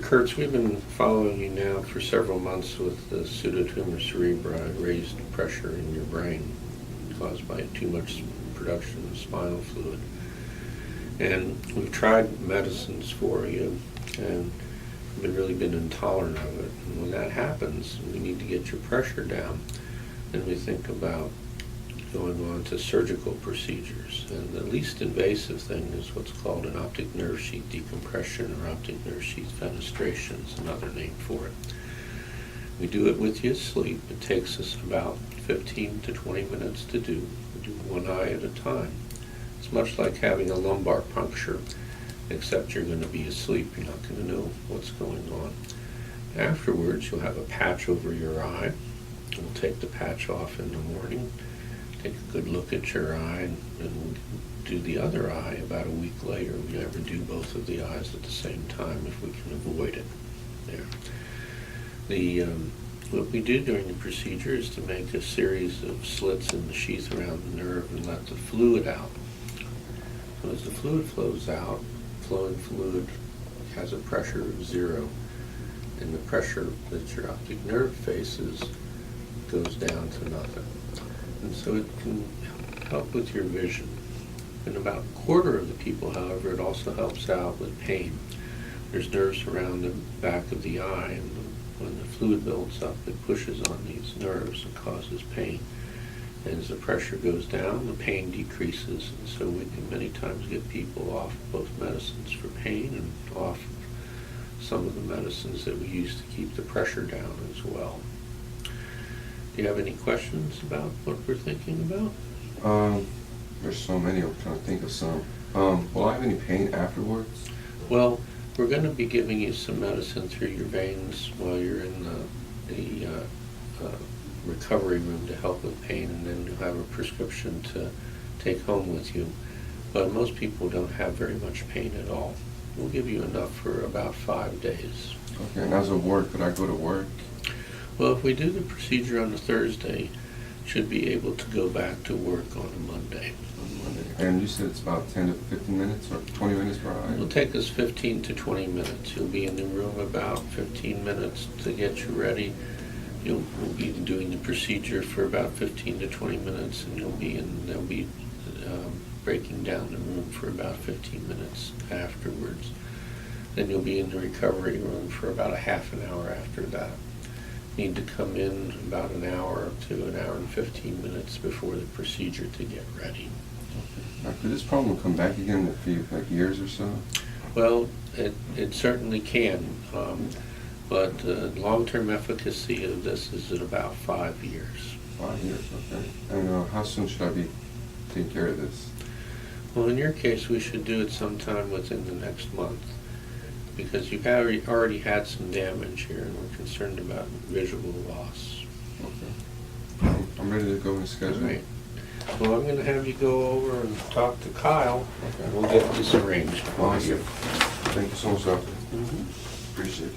Kurtz, we've been following you now for several months with the pseudotumor cerebri, raised pressure in your brain caused by too much production of spinal fluid. And we've tried medicines for you, and you've really been intolerant of it. And when that happens, we need to get your pressure down, and we think about going on to surgical procedures. And the least invasive thing is what's called an optic nerve sheath decompression, or optic nerve sheath fenestration is another name for it. We do it with you asleep. It takes us about 15 to 20 minutes to do. We do one eye at a time. It's much like having a lumbar puncture, except you're going to be asleep. You're not going to know what's going on. Afterwards, you'll have a patch over your eye. We'll take the patch off in the morning, take a good look at your eye, and we'll do the other eye about a week later. We never do both of the eyes at the same time if we can avoid it. There. What we do during the procedure is to make a series of slits in the sheath around the nerve and let the fluid out. So as the fluid flows out, flowing fluid has a pressure of 0, and the pressure that your optic nerve faces goes down to nothing. And so it can help with your vision. In about a quarter of the people, however, it also helps out with pain. There's nerves around the back of the eye, and when the fluid builds up, it pushes on these nerves and causes pain. And as the pressure goes down, the pain decreases, and so we can many times get people off both medicines for pain and off some of the medicines that we use to keep the pressure down as well. Do you have any questions about what we're thinking about? There's so many. I'm trying to think of some. Will I have any pain afterwards? Well, we're going to be giving you some medicine through your veins while you're in the recovery room to help with pain, and then you'll have a prescription to take home with you. But most people don't have very much pain at all. We'll give you enough for about 5 days. Okay, and as a work, could I go to work? Well, if we do the procedure on a Thursday, should be able to go back to work on a Monday. And you said it's about 10 to 15 minutes or 20 minutes per eye? It'll take us 15 to 20 minutes. You'll be in the room about 15 minutes to get you ready. We'll be doing the procedure for about 15 to 20 minutes, and they'll be breaking down the room for about 15 minutes afterwards. Then you'll be in the recovery room for about a half an hour after that. Need to come in about an hour to an hour and 15 minutes before the procedure to get ready. Now, could this problem come back again in a few years or so? Well, it certainly can, but long-term efficacy of this is at about 5 years. 5 years, okay. And how soon should I be taking care of this? Well, in your case, we should do it sometime within the next month, because you've already had some damage here, and we're concerned about visual loss. Okay. I'm ready to go and schedule. All right. Well, I'm going to have you go over and talk to Kyle, and we'll get this arranged. Awesome. Thank you so much, Doctor. Mm-hmm. Appreciate it.